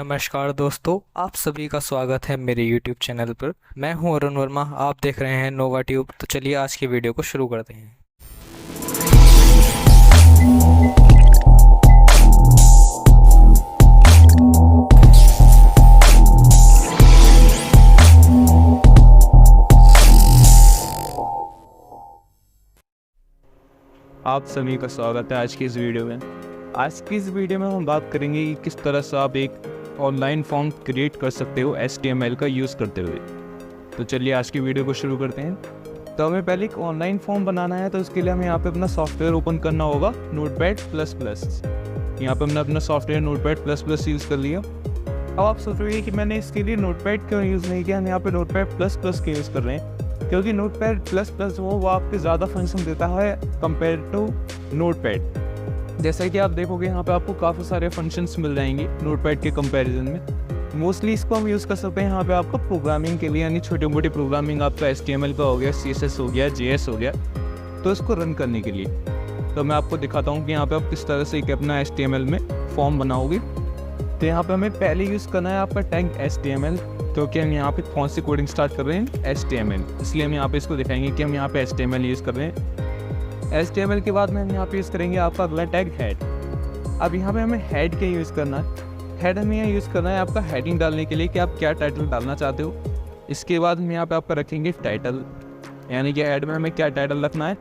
नमस्कार दोस्तों, आप सभी का स्वागत है मेरे YouTube चैनल पर। मैं हूं अरुण वर्मा, आप देख रहे हैं नोवा ट्यूब। तो चलिए आज की वीडियो को शुरू करते हैं। आप सभी का स्वागत है आज की इस वीडियो में। आज की इस वीडियो में हम बात करेंगे कि किस तरह से आप एक ऑनलाइन फॉर्म क्रिएट कर सकते हो HTML का यूज़ करते हुए। तो चलिए आज की वीडियो को शुरू करते हैं। तो हमें पहले एक ऑनलाइन फॉर्म बनाना है, तो उसके लिए हमें यहाँ पे अपना सॉफ्टवेयर ओपन करना होगा, Notepad++। यहाँ पे हमने अपना सॉफ्टवेयर Notepad++ यूज़ कर लिया। अब आप सोच रहे हैं कि मैंने इसके लिए नोटपैड क्यों यूज़ नहीं किया। हम यहाँ पे Notepad++ के यूज़ कर रहे हैं क्योंकि Notepad++ वो आपके ज़्यादा फंक्शन देता है कंपेयर टू नोटपैड। जैसा कि आप देखोगे यहाँ पे आपको काफ़ी सारे फंक्शंस मिल जाएंगे नोटपैड के कंपैरिजन में। मोस्टली इसको हम यूज़ कर सकते हैं यहाँ पे आपका प्रोग्रामिंग के लिए, यानी छोटी मोटी प्रोग्रामिंग, आपका HTML का हो गया, CSS हो गया, JS हो गया, तो इसको रन करने के लिए। तो मैं आपको दिखाता हूँ कि यहाँ पे आप किस तरह से एक अपना HTML में फॉर्म बनाओगे। तो यहाँ पे हमें पहले यूज़ करना है आपका टैग HTML, क्योंकि हम यहाँ पे कौन सी कोडिंग स्टार्ट कर रहे हैं, HTML, इसलिए हम यहाँ पे इसको दिखाएंगे कि हम यहाँ पे HTML यूज़ कर रहे हैं। HTML के बाद में हम यहाँ पे यूज़ करेंगे आपका अगला टैग हेड। अब यहाँ पे हमें हेड के यूज़ करना है। हेड हमें यहाँ यूज़ करना है आपका हेडिंग डालने के लिए कि आप क्या टाइटल डालना चाहते हो। इसके बाद हम यहाँ पे आपका रखेंगे टाइटल, यानी कि हेड में हमें क्या टाइटल रखना है।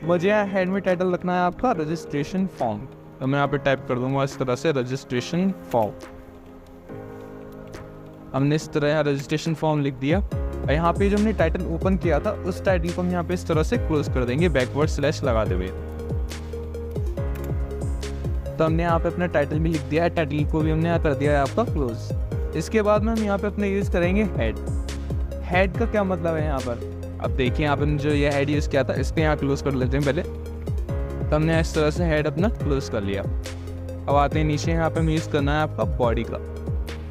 मुझे यहाँ हेड में टाइटल रखना है आपका रजिस्ट्रेशन फॉर्म। तो मैं यहाँ पे टाइप कर दूंगा इस तरह से रजिस्ट्रेशन फॉर्म। हमने इस तरह यहाँ रजिस्ट्रेशन फॉर्म लिख दिया। और यहाँ पे जो हमने टाइटल ओपन किया था उस टाइटल को हम यहाँ पे इस तरह से क्लोज कर देंगे बैकवर्ड स्लैश लगाते हुए। तो हमने यहाँ पे अपना टाइटल भी लिख दिया है, टाइटल को भी हमने यहाँ कर दिया है आपका क्लोज। इसके बाद में हम यहाँ पे अपने यूज़ करेंगे हेड। हेड का क्या मतलब है यहाँ पर, अब देखिए यहाँ पर जो ये हेड यूज़ किया था इसको यहाँ क्लोज कर लेते हैं पहले। तो हमने इस तरह से हेड अपना क्लोज कर लिया। अब आते हैं नीचे, यहाँ पे हमें यूज़ करना है आपका बॉडी का।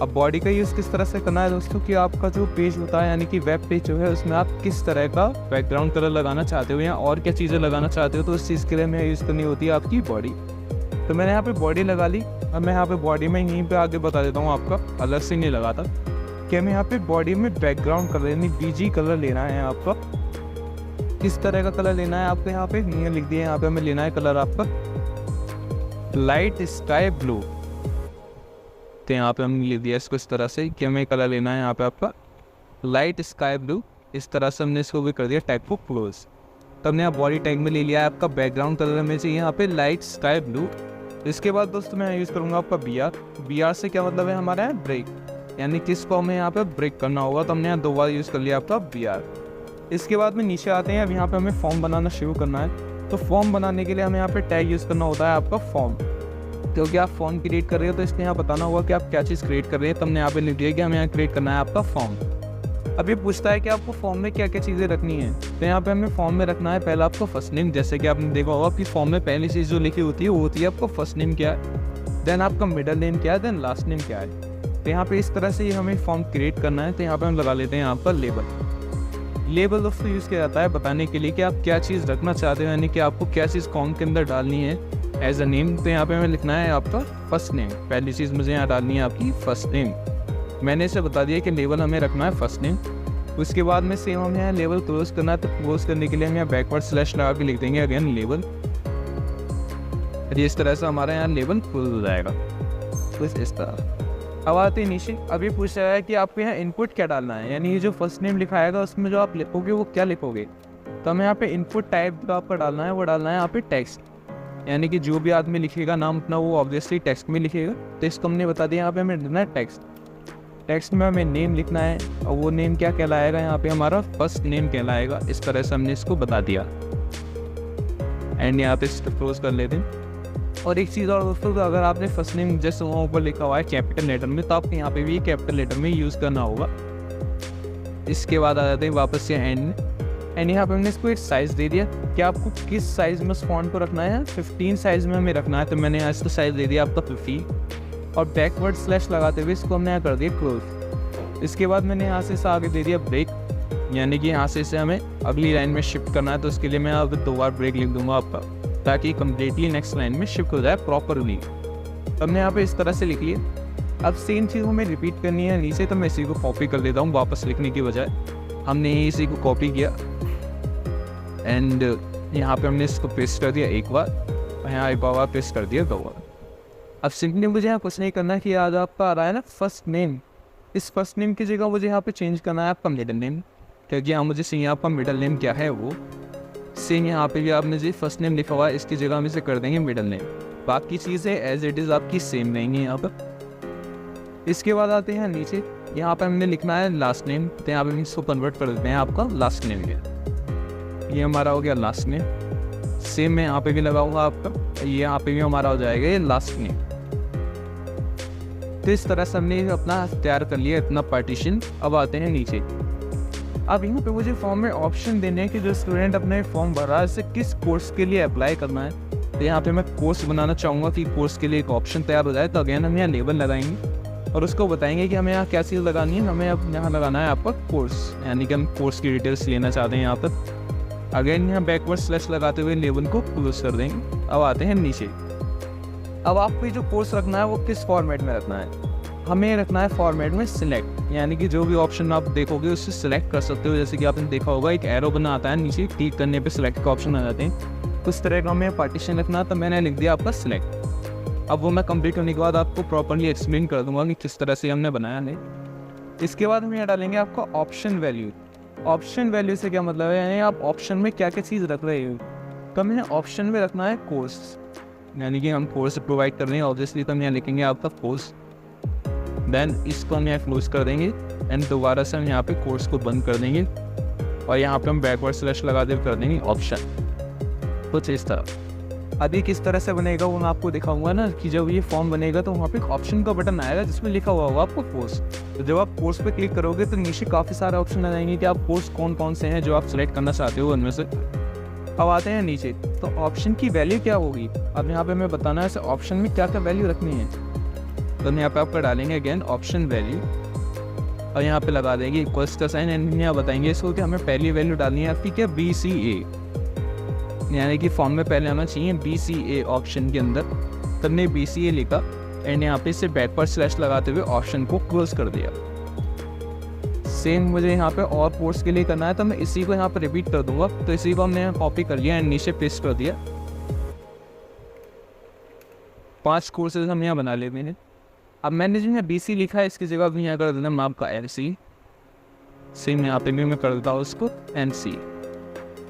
अब बॉडी का यूज़ किस तरह से करना है दोस्तों, कि आपका जो पेज होता है, यानी कि वेब पेज जो है, उसमें आप किस तरह का बैकग्राउंड कलर लगाना चाहते हो या और क्या चीज़ें लगाना चाहते हो, तो उस चीज़ के लिए हमें यूज़ करनी होती है आपकी बॉडी। तो मैंने यहाँ पे बॉडी लगा ली। अब मैं यहाँ पे बॉडी में यहीं पे आगे बता देता हूँ, आपका अलग से नहीं लगाता, कि हमें यहाँ पे बॉडी में बैकग्राउंड कलर यानी BG कलर लेना है आपका। किस तरह का कलर लेना है आपको, यहाँ पे नहीं लिख दिया, यहाँ पे हमें लेना है कलर आपका लाइट स्काई ब्लू। तो यहाँ पे हमने लिख दिया इसको इस तरह से कि हमें कलर लेना है यहाँ पे आपका लाइट स्काई ब्लू। इस तरह से हमने इसको भी कर दिया टैग को क्लोज। तो हमने यहाँ बॉडी टैग में ले लिया है आपका बैकग्राउंड कलर हमें चाहिए यहाँ पे लाइट स्काई ब्लू। इसके बाद दोस्तों मैं यूज़ करूँगा आपका BR से क्या मतलब है हमारा है ब्रेक, यानी किसको हमें यहाँ पे ब्रेक करना होगा। तो हमने यहाँ 2 बार यूज़ कर लिया आपका BR। इसके बाद में नीचे आते हैं। अब यहाँ पे हमें फॉर्म बनाना शुरू करना है। तो फॉर्म बनाने के लिए हमें यहाँ पे टैग यूज़ करना होता है आपका फॉर्म, क्योंकि आप फॉर्म क्रिएट कर रहे हो तो इसलिए यहाँ बताना होगा कि आप क्या चीज़ क्रिएट कर रहे हैं। तो हमने यहाँ पे लिख दिया कि हमें यहाँ क्रिएट करना है आपका फॉर्म। अब ये पूछता है कि आपको फॉर्म में क्या क्या चीज़ें रखनी है। तो यहाँ पे हमें फॉर्म में रखना है पहला आपका फर्स्ट नेम। जैसे कि आपने देखा होगा कि फॉर्म में पहली चीज़ जो लिखी होती है वो होती है आपका फर्स्ट नेम क्या है, देन आपका मिडल नेम क्या है, देन लास्ट नेम क्या है। तो यहाँ पे इस तरह से ये हमें फॉर्म क्रिएट करना है। तो यहाँ पे हम लगा लेते हैं यहाँ पर लेबल दोस्तों यूज़ किया जाता है बताने के लिए कि आप क्या चीज़ रखना चाहते हो, यानी कि आपको क्या चीज़ फॉर्म के अंदर डालनी है एज अ नेम। तो यहाँ पे हमें लिखना है आपका फर्स्ट नेम। पहली चीज़ मुझे यहाँ डालनी है आपकी फर्स्ट नेम। मैंने इसे बता दिया कि लेबल हमें रखना है फर्स्ट नेम। उसके बाद में सेम हमें यहाँ लेबल क्लोज करना है। तो क्लोज करने के लिए हम यहाँ बैकवर्ड स्लैश लगा के लिख देंगे अगेन लेबल। इस तरह से हमारा यहाँ लेबल क्लोज हो जाएगा कुछ इस तरह। अब आते हैं नीचे। अभी पूछ रहा है कि आपको यहाँ इनपुट क्या डालना है, यानी ये जो फर्स्ट नेम लिखाएगा उसमें जो आप लिखोगे वो क्या लिखोगे। तो हमें यहाँ पे इनपुट टाइप जो आपका डालना है वो डालना है यहाँ पे टेक्स्ट, यानी कि जो भी आदमी लिखेगा नाम अपना वो ऑब्वियसली टेक्स्ट में लिखेगा। तो इसको हमने बता दिया यहाँ पे हमें देना है टेक्स्ट। टेक्स्ट में हमें नेम लिखना है और वो नेम क्या कहलाएगा, यहाँ पे हमारा फर्स्ट नेम कहलाएगा। इस तरह से हमने इसको बता दिया एंड यहाँ पे इसको क्लोज कर लेते हैं। और एक चीज़ और दोस्तों, तो अगर आपने फर्स्ट नेम जैसे वहाँ ऊपर लिखा हुआ है कैपिटल लेटर में, तो आपको यहाँ पे भी कैपिटल लेटर में यूज़ करना होगा। इसके बाद आ जाते हैं वापस से एंड में। एंड यहाँ पे हमने इसको एक साइज़ दे दिया कि आपको किस साइज़ में उस फॉन्ट को रखना है। 15 साइज़ में हमें रखना है। तो मैंने यहाँ इसको साइज़ दे दिया आपका 15 और बैकवर्ड स्लैश लगाते हुए इसको हमने यहाँ कर दिया क्लोज। इसके बाद मैंने यहाँ से इसे आगे दे दिया ब्रेक, यानी कि यहाँ से इसे हमें अगली लाइन में शिफ्ट करना है। तो उसके लिए मैं अब 2 बार ब्रेक लिख दूंगा आपका, ताकि कम्प्लीटली नेक्स्ट लाइन में शिफ्ट हो जाए प्रॉपरली। हमने यहाँ पे इस तरह से लिख लिया। अब सेम चीज़ हमें रिपीट करनी है नीचे, तो मैं इसी को कॉपी कर लेता हूँ वापस लिखने की बजाय। हमने इसी को कॉपी किया एंड यहाँ पे हमने इसको पेस्ट कर दिया एक बार, और यहाँ एक बार पेस्ट कर दिया 2 बार। अब सिंपली मुझे यहाँ कुछ नहीं करना कि आज आपका आ रहा है ना फर्स्ट नेम, इस फर्स्ट नेम की जगह मुझे यहाँ पे चेंज करना है आपका मिडल नेम, क्योंकि यहाँ मुझे चाहिए आपका मिडल नेम क्या है वो। सेम यहाँ पे भी आपने जो फर्स्ट नेम लिखा हुआ है इसकी जगह हम इसे कर देंगे मिडल नेम। बाकी चीज़ें एज इट इज़ आपकी सेम रहेंगी यहाँ पर। इसके बाद आते हैं नीचे, यहाँ पर हमने लिखना है लास्ट नेम, तो यहाँ पर हम इसको कन्वर्ट कर देते हैं आपका लास्ट नेम में। ये हमारा हो गया लास्ट नेम। सेम मैं यहाँ पे भी लगाऊंगा आपका, ये यहाँ पे भी हमारा हो जाएगा ये लास्ट नेम। तो इस तरह से हमने अपना तैयार कर लिया इतना पार्टीशन। अब आते हैं नीचे। अब यहाँ पे मुझे फॉर्म में ऑप्शन देने हैं कि जो स्टूडेंट अपने फॉर्म भर रहा है उसे किस कोर्स के लिए अप्लाई करना है। तो यहाँ पे मैं कोर्स बनाना चाहूँगा कि कोर्स के लिए एक ऑप्शन तैयार हो जाए। तो अगेन हम यहाँ लेबल लगाएंगे और उसको बताएंगे कि हमें यहाँ क्या चीज़ लगानी है। हमें अब यहाँ लगाना है आपका कोर्स, यानी कि हम कोर्स की डिटेल्स लेना चाहते हैं यहाँ पर। अगेन यहाँ बैकवर्ड स्लैश लगाते हुए लेबल को क्लोज कर देंगे। अब आते हैं नीचे। अब आपको जो कोर्स रखना है वो किस फॉर्मेट में रखना है। हमें रखना है फॉर्मेट में सिलेक्ट, यानी कि जो भी ऑप्शन आप देखोगे उससे सिलेक्ट कर सकते हो। जैसे कि आपने देखा होगा एक एरो बना आता है नीचे, क्लिक करने पे सिलेक्ट का ऑप्शन आ जाते हैं। उस तरह का हमें पार्टीशन रखना, तो मैंने लिख दिया आपका सिलेक्ट। अब वो मैं कंप्लीट करने के बाद आपको प्रॉपर्ली एक्सप्लेन कर दूंगा कि किस तरह से हमने बनाया नहीं। इसके बाद हम यहाँ डालेंगे आपका ऑप्शन वैल्यू। ऑप्शन वैल्यू से क्या मतलब है, यानी आप ऑप्शन में क्या क्या चीज़ रख रहे हो। तो हमें ऑप्शन में रखना है कोर्स, यानी कि हम कोर्स प्रोवाइड कर रहे हैं ऑब्वियसली, तो हम यहाँ लिखेंगे आपका कोर्स। देन इसको हम यहाँ क्लोज कर देंगे एंड दोबारा से हम यहाँ पे कोर्स को बंद कर देंगे और यहाँ पे हम बैकवर्ड स्लैश लगा दे कर देंगे ऑप्शन। कुछ इस तरह। अभी किस तरह से बनेगा वो मैं आपको दिखाऊंगा ना, कि जब ये फॉर्म बनेगा तो वहाँ पे ऑप्शन का बटन आएगा जिसमें लिखा हुआ होगा आपको कोर्स। तो जब आप कोर्स पे क्लिक करोगे तो नीचे काफ़ी सारे ऑप्शन आ जाएंगे कि आप कोर्स कौन कौन से हैं जो आप सिलेक्ट करना चाहते हो उनमें से। अब आते हैं नीचे, तो ऑप्शन की वैल्यू क्या होगी। अब यहाँ पे हमें बताना है इसे ऑप्शन में क्या क्या वैल्यू रखनी है। तो हम यहाँ पे आपका डालेंगे अगेन ऑप्शन वैल्यू और यहाँ पे लगा देंगे इक्वल्स का साइन एंड यहाँ बताएंगे इसको कि हमें पहली वैल्यू डालनी है आपकी क्या BCA, यानी कि फॉर्म में पहले आना चाहिए BCA ऑप्शन के अंदर। तो हमने BCA लिखा एंड यहाँ पे इसे बैकवर्ड स्लैश लगाते हुए ऑप्शन को क्लोज कर दिया। सेम मुझे यहाँ पे और कोर्स के लिए करना है, तो मैं इसी को यहाँ पे रिपीट कर दूंगा। तो इसी को हमने यहाँ कॉपी कर लिया एंड नीचे पेस्ट कर दिया। 5 कोर्सेज हम यहाँ बना लेते हैं। अब मैंने जो यहाँ BC लिखा है इसकी जगह भी यहाँ कर देना मैं आपका NC। सेम यहाँ पे भी मैं कर देता हूँ उसको NC।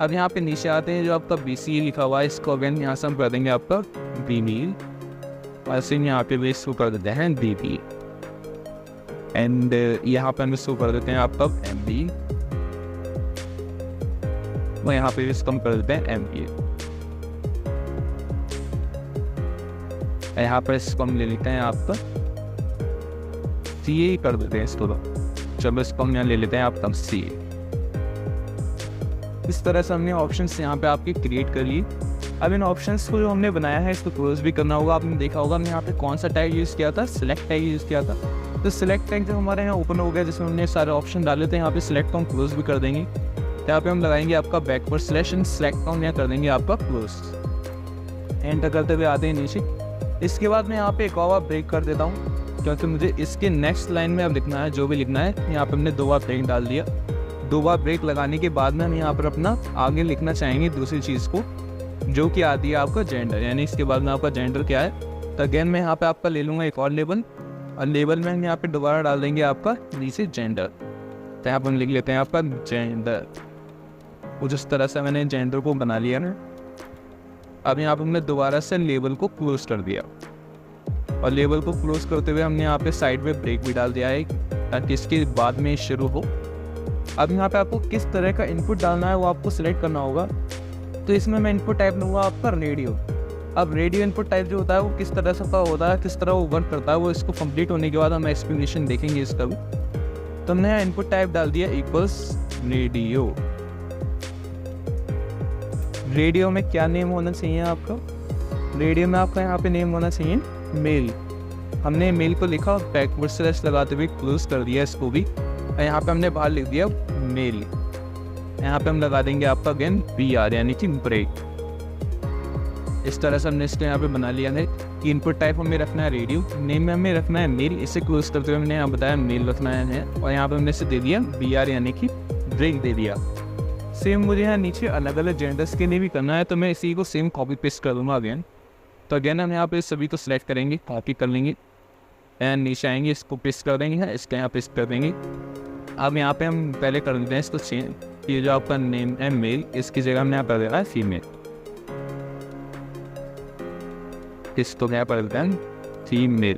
अब यहाँ पे नीचे आते हैं जो आपका BC लिखा हुआ है इसको अगेन यहाँ से हम कर देंगे आपका BB और सेम यहाँ पे भी इसको कर देते हैं BB एंड यहाँ पे हम इसको कर देते हैं आपका MB और यहाँ पे इसको हम कर देते हैं MBA। यहाँ पर इसको हम ले लेते हैं आपका CA कर देते हैं इसको। चलो इसको हम यहाँ ले लेते हैं आपका CA। इस तरह से हमने ऑप्शंस यहाँ पे आपके क्रिएट कर लिए। अब इन ऑप्शंस को जो हमने बनाया है इसको क्लोज भी करना होगा। आपने देखा होगा हमने यहाँ पे कौन सा टैग यूज़ किया था, सिलेक्ट टैग यूज़ किया था। तो सिलेक्ट टैग जब हमारे यहाँ ओपन हो गया जिसमें हमने सारे ऑप्शन डाले थे, यहाँ पे सिलेक्ट को हम क्लोज भी कर देंगे। यहाँ पे हम लगाएंगे आपका बैकवर्ड स्लैश एंड सिलेक्ट को हम यहाँ कर देंगे आपका क्लोज। एंटर करते हुए आते हैं नीचे। इसके बाद मैं यहाँ पे एक और ब्रेक कर देता हूँ क्योंकि मुझे इसके नेक्स्ट लाइन में अब लिखना है जो भी लिखना है। यहाँ पे हमने 2 बार ब्रेक डाल दिया। 2 बार ब्रेक लगाने के बाद में हम यहाँ पर अपना आगे लिखना चाहेंगे दूसरी चीज़ को जो कि आती है आपका जेंडर, यानी इसके बाद में आपका जेंडर क्या है। तो अगेन मैं यहाँ पे आपका ले लूँगा एक और लेबल और लेबल में हम यहाँ पे दोबारा डाल देंगे आपका नीचे जेंडर। तो यहाँ पर हम लिख लेते हैं आपका जेंडर। वो जिस तरह से मैंने जेंडर को बना लिया ना, अब यहाँ पर हमने दोबारा से लेबल को क्लोज कर दिया और लेबल को क्लोज करते हुए हमने यहाँ पे साइड में ब्रेक भी डाल दिया है ताकि इसके बाद में शुरू हो। अब यहाँ पे आपको किस तरह का इनपुट डालना है वो आपको सिलेक्ट करना होगा। तो इसमें मैं इनपुट टाइप लूँगा आपका रेडियो। अब रेडियो इनपुट टाइप जो होता है वो किस तरह से होता है, किस तरह वो वर्क करता है, वो इसको कंप्लीट होने के बाद हम एक्सप्लेनेशन देखेंगे इसका भी। तो हमने यहाँ इनपुट टाइप डाल दिया इक्वल्स रेडियो। रेडियो में क्या नेम होना चाहिए आपका, रेडियो में आपका यहाँ पे नेम होना चाहिए मेल। हमने मेल को लिखा और बैकवर्ड स्लैश लगाते हुए क्लोज कर दिया इसको भी। यहाँ पे हमने बाहर लिख दिया मेल। यहाँ पे हम लगा देंगे आपका अगेन BR यानी कि ब्रेक। इस तरह से हमने इसको यहाँ पे बना लिया है। इनपुट टाइप हमें रखना है रेडियो, नेम में हमें रखना है मेल, इसे क्लोज करते हुए हमने यहाँ बताया मेल रखना है, और यहाँ पे हमने इसे दे दिया BR यानी कि ब्रेक दे दिया। सेम मुझे यहाँ नीचे अलग अलग जेंडर्स के लिए भी करना है, तो मैं इसी को सेम कॉपी पेस्ट कर दूँगा अगेन। तो अगेन हम यहाँ पे सभी को सिलेक्ट करेंगे, कॉपी कर लेंगे एंड नीचे आएंगे, इसको पेस्ट कर देंगे, इसके यहाँ पेस्ट कर देंगे। अब यहाँ पे हम पहले कर देते हैं इसको चेंज, ये जो आपका नेम है मेल, इसकी जगह हमने यहाँ कर देना है फीमेल, इसको यहाँ पर देते हैं फीमेल।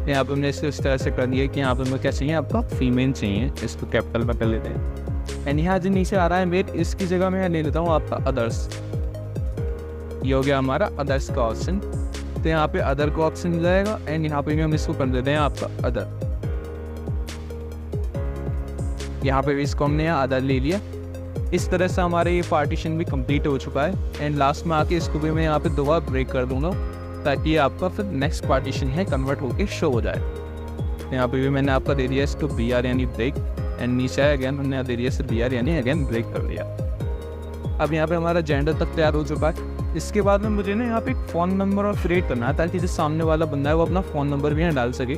यहाँ पर हमने इसको इस तरह से कर दिया कि यहाँ पर हमें क्या चाहिए, आपका फीमेल चाहिए, इसको कैपिटल में कर लेते हैं। एंड यहाँ जो नीचे आ रहा है मेल, इसकी जगह मैं ले लेता हूँ आपका अदर्स, ये हो गया हमारा अदर्स का ऑप्शन। तो यहाँ पे अदर का ऑप्शन मिल जाएगा एंड यहाँ पे भी हम इसको कर देते हैं आपका अदर, यहाँ पे भी इसको हमने यहाँ अदर ले लिया। इस तरह से हमारे ये पार्टीशन भी कंप्लीट हो चुका है एंड लास्ट में आके इसको भी मैं यहाँ पे दोबारा ब्रेक कर दूंगा ताकि ये आपका फिर नेक्स्ट पार्टीशन है कन्वर्ट होके शो हो जाए। यहाँ पे भी मैंने आपका दे दिया इसको BR यानी ब्रेक एंड नीचे अगेन हमने दे दिया सिर्फ BR यानी अगेन ब्रेक कर दिया। अब यहाँ पे हमारा जेंडर तक तैयार हो चुका है। इसके बाद में मुझे ना यहाँ पे एक फ़ोन नंबर और क्रिएट करना है ताकि जो सामने वाला बंदा है वो अपना फ़ोन नंबर भी यहाँ डाल सके।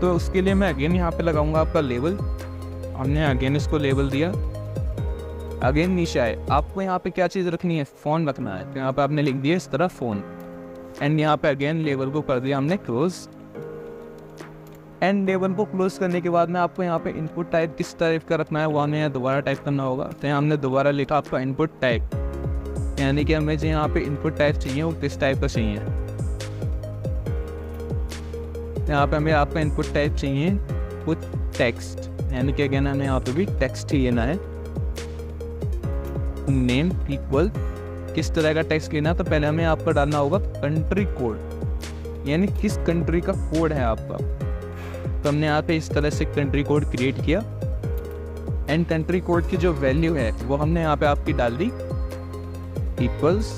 तो उसके लिए मैं अगेन यहाँ पे लगाऊंगा आपका लेबल, हमने अगेन इसको लेबल दिया। अगेन नीचे आए, आपको यहाँ पे क्या चीज़ रखनी है, फ़ोन रखना है, तो यहाँ पे आपने लिख दिया इस तरह फ़ोन एंड यहाँ पे अगेन लेबल को कर दिया हमने क्लोज। एंड लेबल को क्लोज करने के बाद में आपको यहाँ पे इनपुट टाइप किस टाइप का रखना है वो हमें यहाँ दोबारा टाइप करना होगा। तो यहाँ हमने दोबारा लिखा आपका इनपुट टाइप, यानी कि हमें जो यहाँ पे इनपुट टाइप चाहिए वो किस टाइप का चाहिए। यहाँ पे हमें आपका इनपुट टाइप चाहिए वो टेक्स्ट, यानी कि अगेन हमें यहाँ पे भी टेक्स्ट ही लेना है। नेम इक्वल किस तरह का टेक्स्ट लेना, तो पहले हमें आपका डालना होगा कंट्री कोड, यानी किस कंट्री का कोड है आपका। तो हमने यहाँ पे इस तरह से कंट्री कोड क्रिएट किया एंड कंट्री कोड की जो वैल्यू है वो हमने यहाँ पे आपकी डाल दी इक्वल्स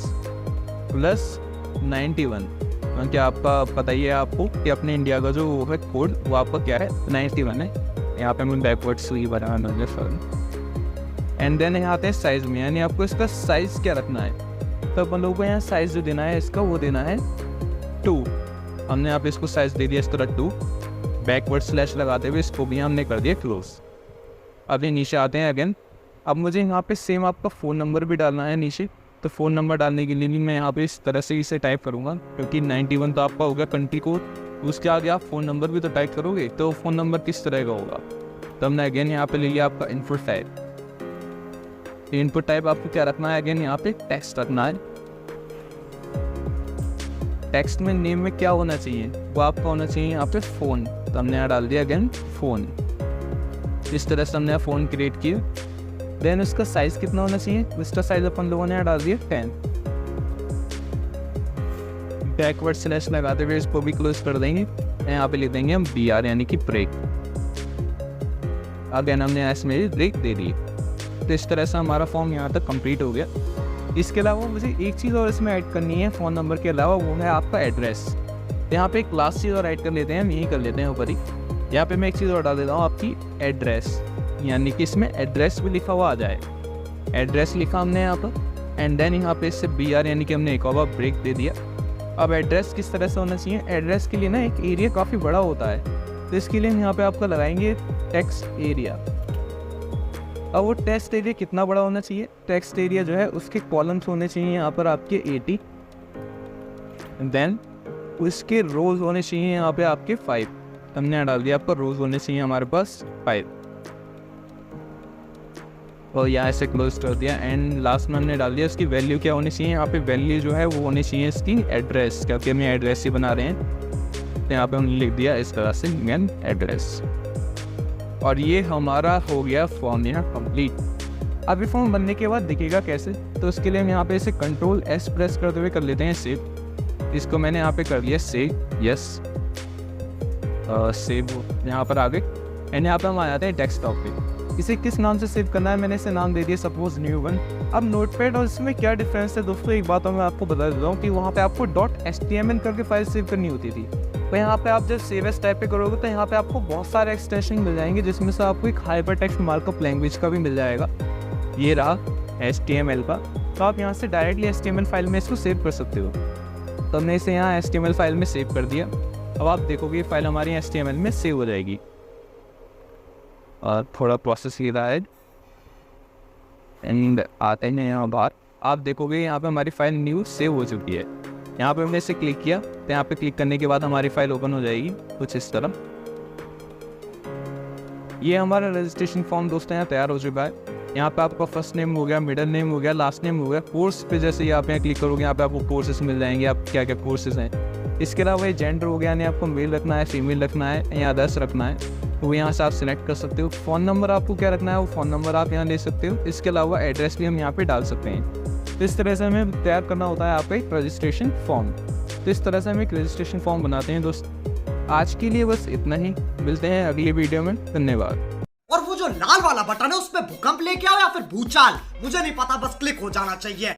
+91, क्योंकि आपका पता ही है आपको कि अपने इंडिया का जो वो है कोड वो आपका क्या है 91 है। यहाँ पे हमें बैकवर्ड्स ही बनाना है फर्म। एंड देन यहाँ आते हैं साइज़ में, यानी आपको इसका साइज़ क्या रखना है। तो अपन लोगों को यहाँ साइज़ जो देना है इसका वो देना है 2। हमने यहाँ पे इसको साइज़ दे दिया इस तरह 2, बैकवर्ड स्लैश लगाते हुए इसको भी हमने कर दिया क्लोज। अभी नीचे आते हैं अगेन, अब मुझे यहाँ पे सेम आपका फ़ोन नंबर भी डालना है नीचे। तो फ़ोन नंबर डालने के लिए भी मैं यहाँ पे इस तरह से इसे टाइप करूँगा, क्योंकि 91 तो आपका होगा कंट्री कोड, उसके आगे आप फ़ोन नंबर भी तो टाइप करोगे, तो फ़ोन नंबर किस तरह का होगा। तो हमने अगेन यहाँ पे ले लिया आपका इनपुट टाइप। इनपुट टाइप आपको क्या रखना है, अगेन यहाँ पे टेक्स्ट रखना है। टेक्स्ट में नेम में क्या होना चाहिए, वो आपका होना चाहिए यहाँ पे फ़ोन, तो हमने यहाँ डाल दिया अगेन फ़ोन। इस तरह से हमने यहाँ फ़ोन क्रिएट किया। देन उसका साइज़ कितना होना चाहिए, उसका साइज़ अपन लोगों ने यहाँ डाल दिया 10। बैकवर्ड स्लैश लगाते हुए इसको भी क्लोज कर देंगे, यहाँ पे लिख देंगे हम BR यानी कि ब्रेक। अगेन हमने इसमें ब्रेक दे दी। तो इस तरह से हमारा फॉर्म यहाँ तक कंप्लीट हो गया। इसके अलावा मुझे एक चीज़ और इसमें ऐड करनी है फ़ोन नंबर के अलावा, वो है आपका एड्रेस। यहाँ पे एक लास्ट चीज़ और ऐड कर लेते हैं, हम यही कर लेते हैं ऊपर ही। यहाँ पे मैं एक चीज़ और डाल देता हूँ आपकी एड्रेस, यानी कि इसमें एड्रेस भी लिखा हुआ आ जाए। एड्रेस लिखा हमने यहाँ पर एंड देन यहाँ पे इससे BR यानी कि हमने एक और ब्रेक दे दिया। अब एड्रेस किस तरह से होना चाहिए, एड्रेस के लिए ना एक एरिया काफ़ी बड़ा होता है, तो इसके लिए हम यहाँ पे आपका लगाएंगे टेक्स्ट एरिया। अब वो टेक्स्ट एरिया कितना बड़ा होना चाहिए, टेक्स्ट एरिया जो है उसके कॉलम्स होने चाहिए यहाँ पर आपके 80, देन उसके रोज होने चाहिए यहाँ पे आपके 5। हमने यहाँ डाल दिया आपका रोज होने चाहिए हमारे पास 5 और यहाँ से क्लोज कर दिया। एंड लास्ट में हमने डाल दिया इसकी वैल्यू क्या होनी चाहिए, यहाँ पे वैल्यू जो है वो होनी चाहिए इसकी एड्रेस, क्योंकि हम एड्रेस ही बना रहे हैं। तो यहाँ पे हमने लिख दिया इस तरह से मेन एड्रेस, और ये हमारा हो गया फॉर्म यहाँ कंप्लीट। अब ये फॉर्म बनने के बाद दिखेगा कैसे, तो उसके लिए हम यहाँ पे इसे Ctrl+S प्रेस करते हुए कर लेते हैं सेव। इसको मैंने यहाँ पे कर लिया सेव, यस सेव यहाँ पर आ गए। एंड यहाँ पे हम आ जाते हैं डेस्कटॉप पे। इसे किस नाम से सेव करना है, मैंने इसे नाम दे दिया सपोज new1। अब नोटपैड और इसमें क्या डिफरेंस है दोस्तों, एक बात मैं आपको बता देता हूँ कि वहाँ पे आपको .html करके फाइल सेव करनी होती थी, तो यहाँ पे आप जब सेव एज टाइप पे करोगे तो यहाँ पे आपको बहुत सारे एक्सटेंशन मिल जाएंगे, जिसमें से आपको एक हाइपर टेक्स्ट मार्कअप लैंग्वेज का भी मिल जाएगा। ये रहा HTML का, तो आप यहाँ से डायरेक्टली HTML फाइल में इसको सेव कर सकते हो। तो हमने इसे यहाँ HTML फाइल में सेव कर दिया। अब आप देखोगे ये फाइल हमारी HTML में सेव हो जाएगी। और थोड़ा प्रोसेस ही रहा है एंड आते हैं यहाँ बाहर। आप देखोगे यहाँ पे हमारी फाइल न्यू सेव हो चुकी है। यहाँ पे हमने इसे क्लिक किया तो यहाँ पे क्लिक करने के बाद हमारी फाइल ओपन हो जाएगी कुछ इस तरह। ये हमारा रजिस्ट्रेशन फॉर्म दोस्तों यहाँ तैयार हो चुका है। यहाँ पे आपका फर्स्ट नेम हो गया, मिडिल नेम हो गया, लास्ट नेम हो गया। कोर्स पे जैसे ही आप यहाँ क्लिक करोगे यहाँ पे आपको कोर्सेस मिल जाएंगे, आप क्या क्या कोर्सेज हैं। इसके अलावा ये जेंडर हो गया, यानी आपको मेल रखना है, फीमेल रखना है या अदर्स रखना है, तो वो यहाँ से आप सिलेक्ट कर सकते हो। फ़ोन नंबर आपको क्या रखना है वो फ़ोन नंबर आप यहाँ ले सकते हो। इसके अलावा एड्रेस भी हम यहाँ पे डाल सकते हैं। तो इस तरह से हमें तैयार करना होता है आपका एक रजिस्ट्रेशन फॉर्म। तो इस तरह से हम एक रजिस्ट्रेशन फॉर्म बनाते हैं दोस्त। आज के लिए बस इतना ही, मिलते हैं अगली वीडियो में। धन्यवाद। और वो जो लाल वाला बटन है उस पे भूकंप लेके आओ या फिर भूचाल, मुझे नहीं पता, बस क्लिक हो जाना चाहिए।